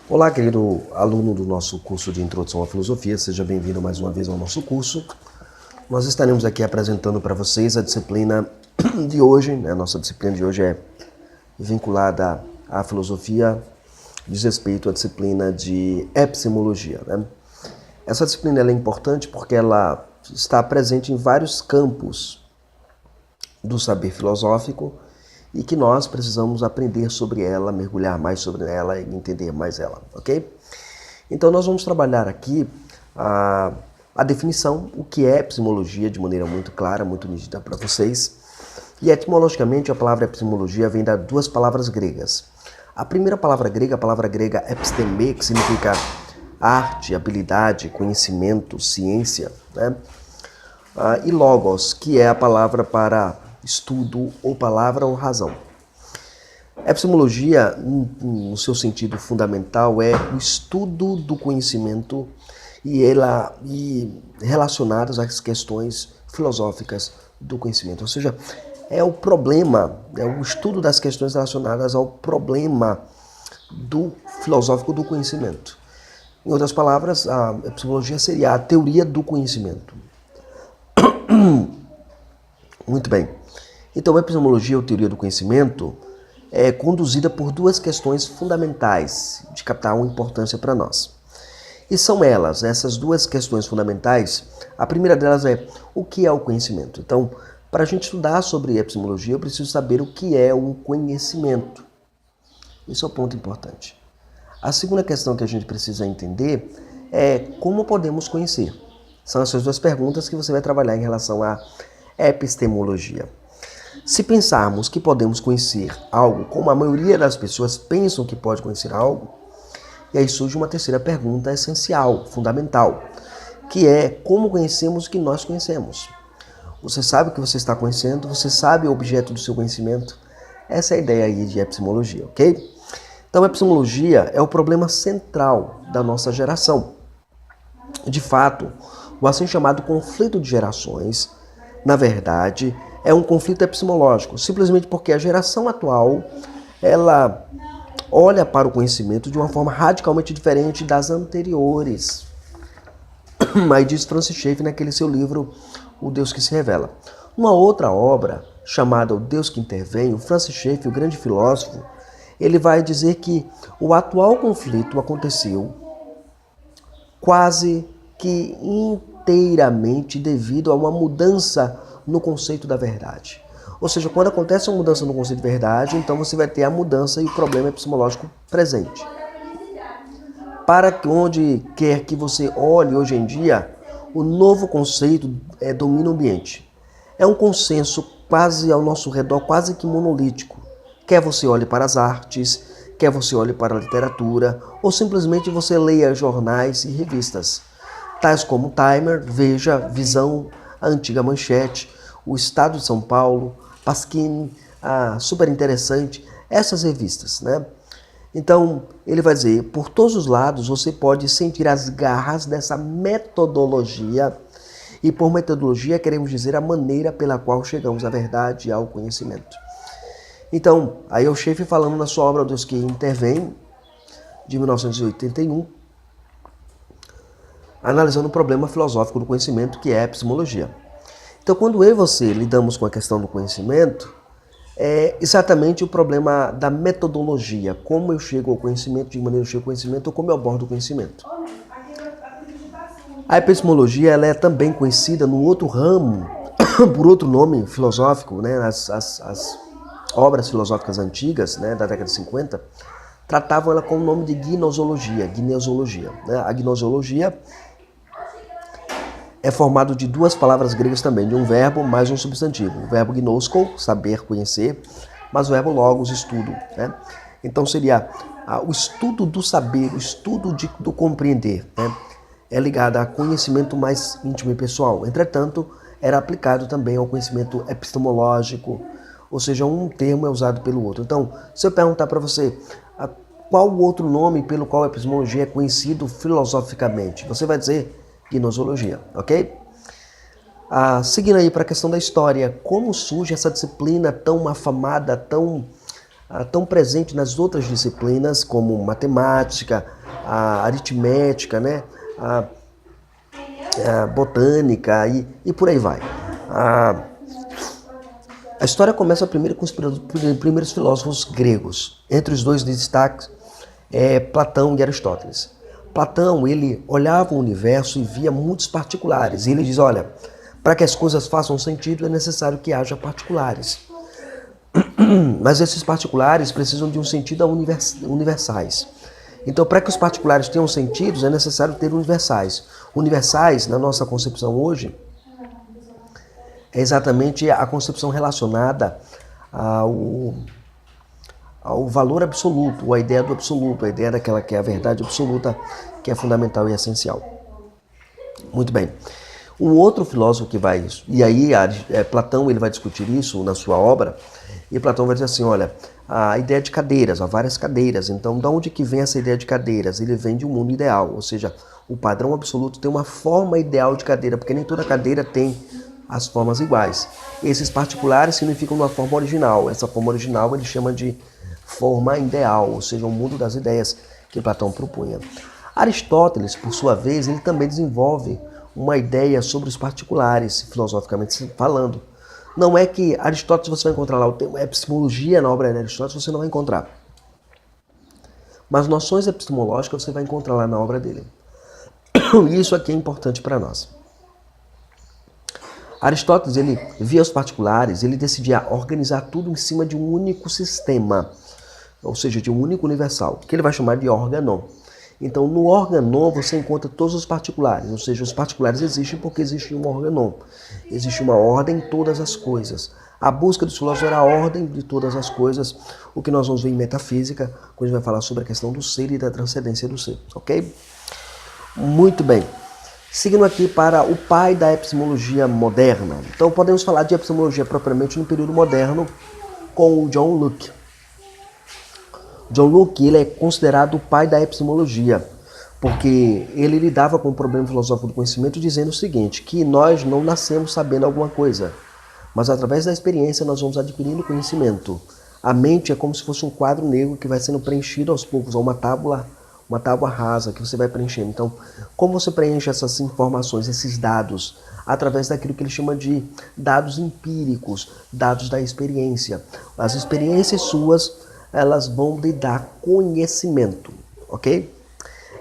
Olá, querido aluno do nosso curso de Introdução à Filosofia, seja bem-vindo mais uma vez ao nosso curso. Nós estaremos aqui apresentando para vocês a disciplina de hoje. A nossa disciplina de hoje é vinculada à filosofia, diz respeito à disciplina de epistemologia. Essa disciplina é importante porque ela está presente em vários campos do saber filosófico e que nós precisamos aprender sobre ela, mergulhar mais sobre ela e entender mais ela, ok? Então nós vamos trabalhar aqui a definição, o que é epistemologia, de maneira muito clara, muito nítida para vocês. E etimologicamente a palavra epistemologia vem de duas palavras gregas. A primeira palavra grega, a palavra grega episteme, que significa arte, habilidade, conhecimento, ciência, né? E logos, que é a palavra para estudo ou palavra ou razão. Epistemologia, no seu sentido fundamental, é o estudo do conhecimento e relacionados às questões filosóficas do conhecimento. Ou seja, é o problema, é o estudo das questões relacionadas ao problema do filosófico do conhecimento. Em outras palavras, a epistemologia seria a teoria do conhecimento. Muito bem. Então, a epistemologia, ou teoria do conhecimento, é conduzida por duas questões fundamentais de capital importância para nós. E são elas, essas duas questões fundamentais, a primeira delas é o que é o conhecimento. Então, para a gente estudar sobre epistemologia, eu preciso saber o que é um conhecimento. Esse é o ponto importante. A segunda questão que a gente precisa entender é como podemos conhecer. São essas duas perguntas que você vai trabalhar em relação à epistemologia. Se pensarmos que podemos conhecer algo, como a maioria das pessoas pensam que pode conhecer algo, e aí surge uma terceira pergunta essencial, fundamental, que é como conhecemos o que nós conhecemos. Você sabe o que você está conhecendo, você sabe o objeto do seu conhecimento. Essa é a ideia aí de epistemologia, ok? Então, a epistemologia é o problema central da nossa geração. De fato, o assim chamado conflito de gerações, na verdade, é um conflito epistemológico, simplesmente porque a geração atual, ela olha para o conhecimento de uma forma radicalmente diferente das anteriores. Aí diz Francis Schaeffer naquele seu livro, O Deus que se Revela. Uma outra obra, chamada O Deus que Intervém, o Francis Schaeffer, o grande filósofo, ele vai dizer que o atual conflito aconteceu quase que inteiramente devido a uma mudança no conceito da verdade. Ou seja, quando acontece uma mudança no conceito de verdade, então você vai ter a mudança e o problema epistemológico presente. Para onde quer que você olhe hoje em dia, o novo conceito domina o ambiente. É um consenso quase ao nosso redor, quase que monolítico. Quer você olhe para as artes, quer você olhe para a literatura, ou simplesmente você leia jornais e revistas, tais como Timer, Veja, Visão, a Antiga Manchete, o Estado de São Paulo, Pasquim, Super Interessante, essas revistas, né? Então, ele vai dizer, por todos os lados você pode sentir as garras dessa metodologia, e por metodologia queremos dizer a maneira pela qual chegamos à verdade e ao conhecimento. Então, aí é o Schaeffer falando na sua obra O Deus que Intervém, de 1981, analisando o problema filosófico do conhecimento, que é a epistemologia. Então, quando eu e você lidamos com a questão do conhecimento, é exatamente o problema da metodologia, como eu chego ao conhecimento, de maneira que eu chego ao conhecimento, ou como eu abordo o conhecimento. A epistemologia ela é também conhecida no outro ramo, por outro nome filosófico, né? As obras filosóficas antigas, né, da década de 50, tratavam ela com o nome de gnosologia. Né? A gnosologia é formado de duas palavras gregas também, de um verbo mais um substantivo. O verbo gnosko, saber, conhecer, mas o verbo logos, estudo. Né? Então seria o estudo do saber, o estudo do compreender. Né? É ligado a conhecimento mais íntimo e pessoal. Entretanto, era aplicado também ao conhecimento epistemológico, ou seja, um termo é usado pelo outro. Então, se eu perguntar para você qual o outro nome pelo qual a epistemologia é conhecido filosoficamente, você vai dizer gnosologia, ok? Seguindo aí para a questão da história, como surge essa disciplina tão afamada, tão tão presente nas outras disciplinas, como matemática, a aritmética, né? A botânica e por aí vai. A história começa primeiro com os primeiros filósofos gregos. Entre os dois destaques é Platão e Aristóteles. Platão, ele olhava o universo e via muitos particulares. E ele diz, olha, para que as coisas façam sentido é necessário que haja particulares. Mas esses particulares precisam de um sentido universais. Então, para que os particulares tenham sentidos, é necessário ter universais. Universais, na nossa concepção hoje, é exatamente a concepção relacionada ao valor absoluto, a ideia do absoluto, a ideia daquela que é a verdade absoluta, que é fundamental e essencial. Muito bem. Um outro filósofo que vai... E aí, Platão ele vai discutir isso na sua obra, e Platão vai dizer assim, olha, a ideia de cadeiras, há várias cadeiras. Então, de onde que vem essa ideia de cadeiras? Ele vem de um mundo ideal, ou seja, o padrão absoluto tem uma forma ideal de cadeira, porque nem toda cadeira tem as formas iguais. Esses particulares significam uma forma original. Essa forma original ele chama de forma ideal, ou seja, o mundo das ideias que Platão propunha. Aristóteles, por sua vez, ele também desenvolve uma ideia sobre os particulares, filosoficamente falando. Não é que Aristóteles você vai encontrar lá o termo epistemologia na obra de Aristóteles, você não vai encontrar. Mas noções epistemológicas você vai encontrar lá na obra dele. Isso aqui é importante para nós. Aristóteles, ele via os particulares, ele decidia organizar tudo em cima de um único sistema, ou seja, de um único universal, que ele vai chamar de órgão. Então, no órgão você encontra todos os particulares, ou seja, os particulares existem porque existe um órgão. Existe uma ordem em todas as coisas. A busca dos filósofos era a ordem de todas as coisas, o que nós vamos ver em metafísica, quando a gente vai falar sobre a questão do ser e da transcendência do ser, ok? Muito bem. Seguindo aqui para o pai da epistemologia moderna. Então, podemos falar de epistemologia propriamente no período moderno com o John Locke. John Locke ele é considerado o pai da epistemologia, porque ele lidava com o problema filosófico do conhecimento dizendo o seguinte, que nós não nascemos sabendo alguma coisa, mas através da experiência nós vamos adquirindo conhecimento. A mente é como se fosse um quadro negro que vai sendo preenchido aos poucos, ou uma tábua rasa que você vai preenchendo. Então, como você preenche essas informações, esses dados, através daquilo que ele chama de dados empíricos, dados da experiência. As experiências suas, elas vão lhe dar conhecimento, ok?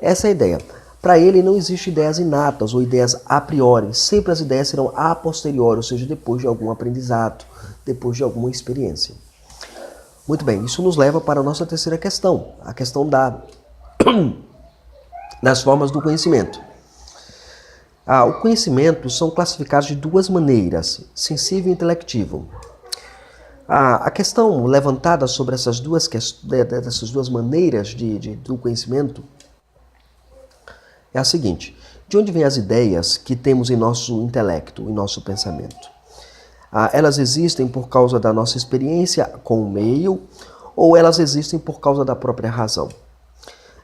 Essa é a ideia. Para ele não existe ideias inatas ou ideias a priori, sempre as ideias serão a posteriori, ou seja, depois de algum aprendizado, depois de alguma experiência. Muito bem, isso nos leva para a nossa terceira questão, a questão das formas do conhecimento. O conhecimento são classificados de duas maneiras, sensível e intelectivo. A questão levantada sobre essas duas maneiras do conhecimento é a seguinte: de onde vêm as ideias que temos em nosso intelecto, em nosso pensamento? Elas existem por causa da nossa experiência com o meio ou elas existem por causa da própria razão?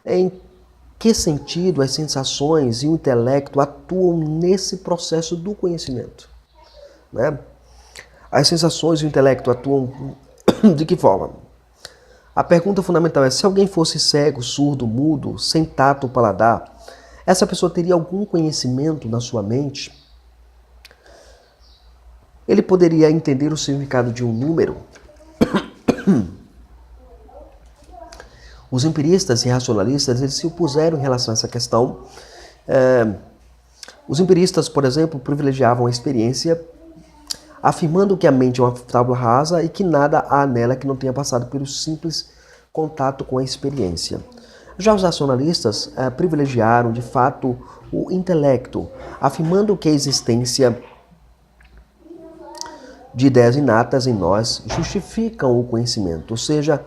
Em que sentido as sensações e o intelecto atuam nesse processo do conhecimento? Né? As sensações e o intelecto atuam de que forma? A pergunta fundamental é: se alguém fosse cego, surdo, mudo, sem tato ou paladar, essa pessoa teria algum conhecimento na sua mente? Ele poderia entender o significado de um número? Os empiristas e racionalistas eles se opuseram em relação a essa questão. Os empiristas, por exemplo, privilegiavam a experiência, afirmando que a mente é uma tábua rasa e que nada há nela que não tenha passado pelo simples contato com a experiência. Já os racionalistas privilegiaram, de fato, o intelecto, afirmando que a existência de ideias inatas em nós justificam o conhecimento, ou seja,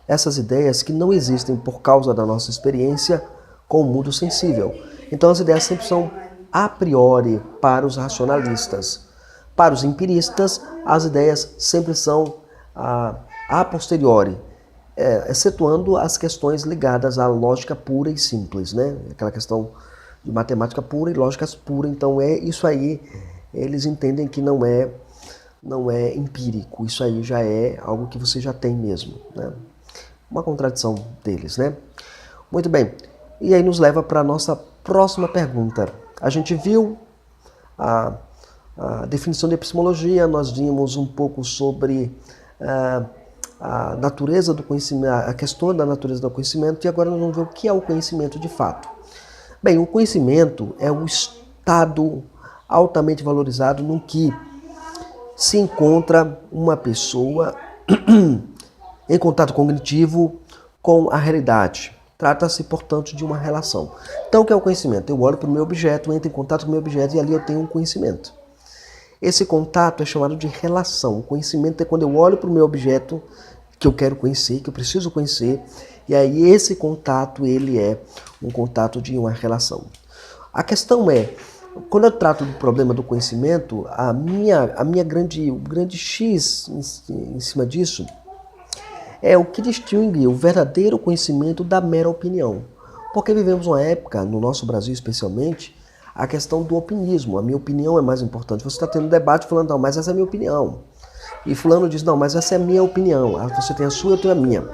essas ideias que não existem por causa da nossa experiência com o mundo sensível. Então as ideias sempre são a priori para os racionalistas. Para os empiristas, as ideias sempre são a posteriori, excetuando as questões ligadas à lógica pura e simples, né? Aquela questão de matemática pura e lógica pura. Então isso aí, eles entendem que não é não é empírico. Isso aí já é algo que você já tem mesmo, né? Uma contradição deles, né? Muito bem. E aí nos leva para a nossa próxima pergunta. A gente viu a definição de epistemologia, nós vimos um pouco sobre a natureza do conhecimento, a questão da natureza do conhecimento, e agora nós vamos ver o que é o conhecimento de fato. Bem, o conhecimento é o estado altamente valorizado no que se encontra uma pessoa em contato cognitivo com a realidade. Trata-se, portanto, de uma relação. Então, o que é o conhecimento? Eu olho para o meu objeto, entro em contato com o meu objeto e ali eu tenho um conhecimento. Esse contato é chamado de relação. O conhecimento é quando eu olho para o meu objeto que eu quero conhecer, que eu preciso conhecer, e aí esse contato, ele é um contato de uma relação. A questão é, quando eu trato do problema do conhecimento, o grande X em cima disso é o que distingue o verdadeiro conhecimento da mera opinião. Porque vivemos uma época, no nosso Brasil especialmente, a questão do opinismo. A minha opinião é mais importante. Você está tendo um debate falando, não, mas essa é a minha opinião. E fulano diz, não, mas essa é a minha opinião. Você tem a sua, eu tenho a minha.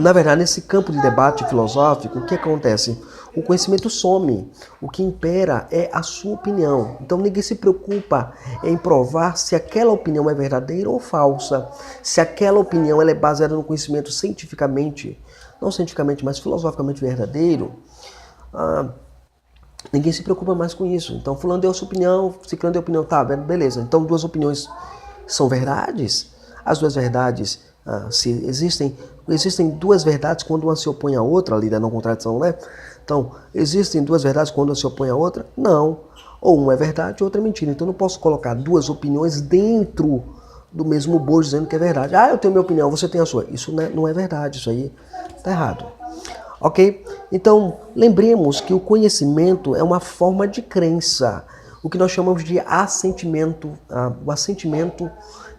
Na verdade, nesse campo de debate filosófico, o que acontece? O conhecimento some. O que impera é a sua opinião. Então ninguém se preocupa em provar se aquela opinião é verdadeira ou falsa. Se aquela opinião ela é baseada no conhecimento cientificamente, não cientificamente, mas filosoficamente verdadeiro. Ninguém se preocupa mais com isso. Então fulano deu a sua opinião, ciclano deu a opinião, tá, beleza. Então duas opiniões são verdades? As duas verdades, se existem duas verdades quando uma se opõe à outra, ali da não contradição, né? Então, existem duas verdades quando uma se opõe à outra? Não. Ou uma é verdade, outra é mentira. Então eu não posso colocar duas opiniões dentro do mesmo bojo dizendo que é verdade. Ah, eu tenho minha opinião, você tem a sua. Isso não é verdade, isso aí está errado. Ok? Então, lembremos que o conhecimento é uma forma de crença. O que nós chamamos de assentimento, o assentimento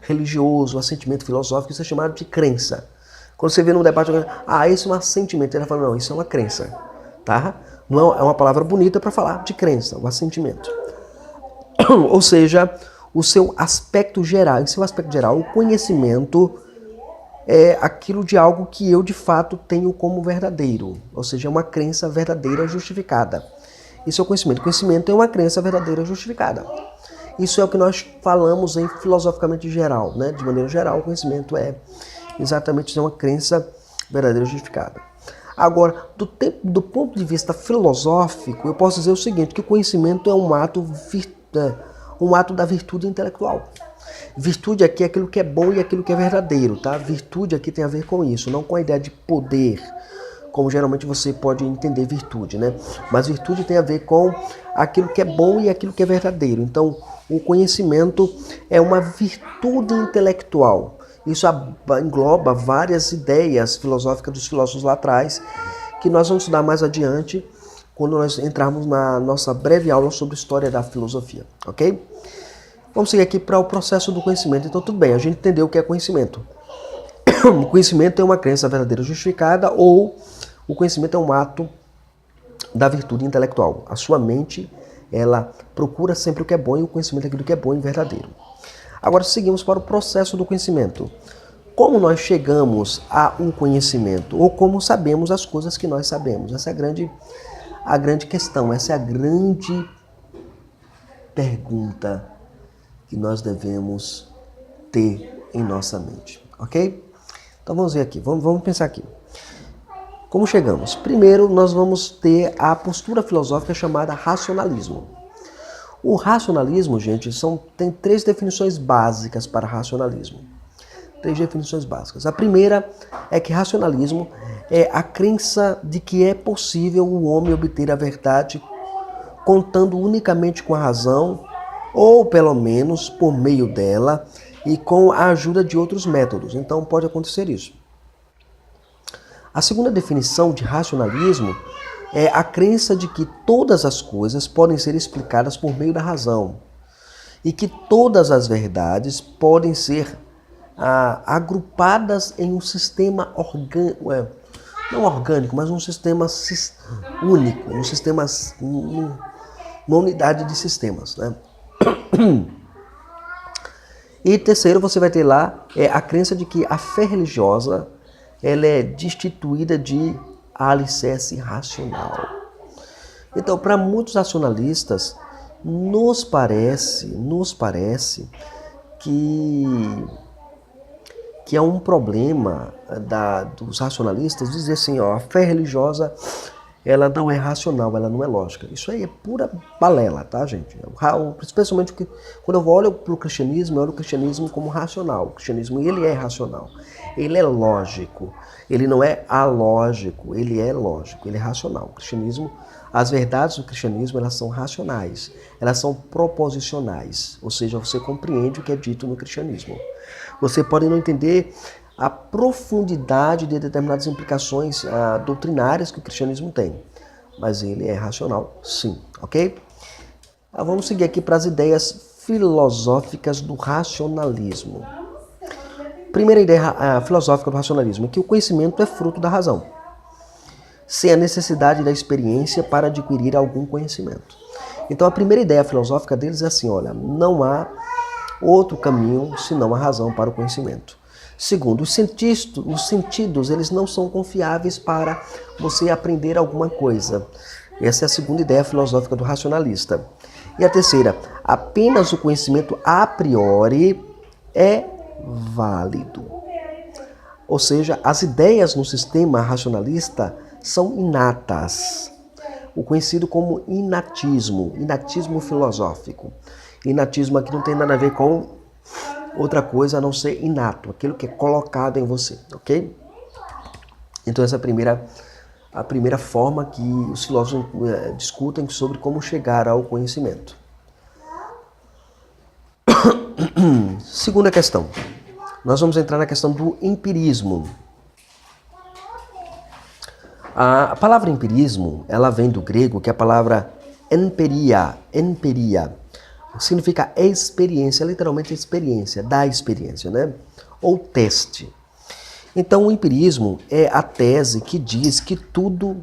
religioso, o assentimento filosófico, isso é chamado de crença. Quando você vê num debate, isso é um assentimento, ele fala, não, isso é uma crença. Tá? Não é uma palavra bonita para falar de crença, o assentimento. Ou seja, o seu aspecto geral, em seu aspecto geral, o conhecimento é aquilo de algo que eu de fato tenho como verdadeiro, ou seja, é uma crença verdadeira justificada. Isso é o conhecimento. O conhecimento é uma crença verdadeira justificada. Isso é o que nós falamos em filosoficamente geral, né? De maneira geral, o conhecimento é exatamente uma crença verdadeira justificada. Agora, do ponto de vista filosófico, eu posso dizer o seguinte, que o conhecimento é um ato da virtude intelectual. Virtude aqui é aquilo que é bom e aquilo que é verdadeiro, tá? Virtude aqui tem a ver com isso, não com a ideia de poder, como geralmente você pode entender virtude, né? Mas virtude tem a ver com aquilo que é bom e aquilo que é verdadeiro. Então, o conhecimento é uma virtude intelectual. Isso engloba várias ideias filosóficas dos filósofos lá atrás, que nós vamos estudar mais adiante, quando nós entrarmos na nossa breve aula sobre história da filosofia, ok? Vamos seguir aqui para o processo do conhecimento. Então, tudo bem, a gente entendeu o que é conhecimento. O conhecimento é uma crença verdadeira justificada ou o conhecimento é um ato da virtude intelectual. A sua mente, ela procura sempre o que é bom e o conhecimento é aquilo que é bom e verdadeiro. Agora, seguimos para o processo do conhecimento. Como nós chegamos a um conhecimento ou como sabemos as coisas que nós sabemos? Essa é a grande questão, essa é a grande pergunta que nós devemos ter em nossa mente, ok? Então vamos ver aqui, vamos pensar aqui. Como chegamos? Primeiro nós vamos ter a postura filosófica chamada racionalismo. O racionalismo, gente, tem três definições básicas para racionalismo. Três definições básicas. A primeira é que racionalismo é a crença de que é possível o homem obter a verdade contando unicamente com a razão, ou pelo menos por meio dela e com a ajuda de outros métodos. Então pode acontecer isso. A segunda definição de racionalismo é a crença de que todas as coisas podem ser explicadas por meio da razão e que todas as verdades podem ser agrupadas em um sistema orgânico, não orgânico, mas um sistema único, uma unidade de sistemas, né? E terceiro, você vai ter lá a crença de que a fé religiosa ela é destituída de alicerce racional. Então, para muitos racionalistas, nos parece que é um problema dos racionalistas dizer assim, ó, a fé religiosa ela não é racional, ela não é lógica. Isso aí é pura balela, tá, gente? Especialmente quando eu olho para o cristianismo, eu olho o cristianismo como racional. O cristianismo, ele é racional. Ele é lógico. Ele não é alógico, ele é lógico, ele é racional. O cristianismo, as verdades do cristianismo, elas são racionais. Elas são proposicionais. Ou seja, você compreende o que é dito no cristianismo. Você pode não entender a profundidade de determinadas implicações doutrinárias que o cristianismo tem. Mas ele é racional, sim, ok? Vamos seguir aqui para as ideias filosóficas do racionalismo. Primeira ideia filosófica do racionalismo é que o conhecimento é fruto da razão, sem a necessidade da experiência para adquirir algum conhecimento. Então a primeira ideia filosófica deles é assim, olha, não há outro caminho senão a razão para o conhecimento. Segundo, os sentidos eles não são confiáveis para você aprender alguma coisa. Essa é a segunda ideia filosófica do racionalista. E a terceira, apenas o conhecimento a priori é válido. Ou seja, as ideias no sistema racionalista são inatas. O conhecido como inatismo filosófico. Inatismo aqui não tem nada a ver com outra coisa a não ser inato, aquilo que é colocado em você, ok? Então essa é a primeira forma que os filósofos discutem sobre como chegar ao conhecimento. Segunda questão, nós vamos entrar na questão do empirismo. A palavra empirismo, ela vem do grego, que é a palavra emperia, significa experiência, literalmente experiência, da experiência, né? Ou teste. Então o empirismo é a tese que diz que tudo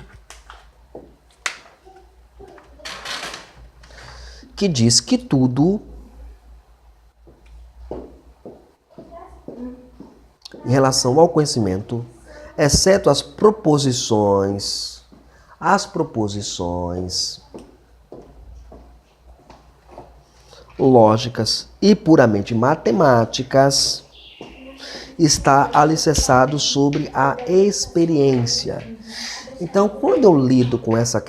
em relação ao conhecimento, exceto as proposições lógicas e puramente matemáticas, está alicerçado sobre a experiência. Então, quando eu lido com essa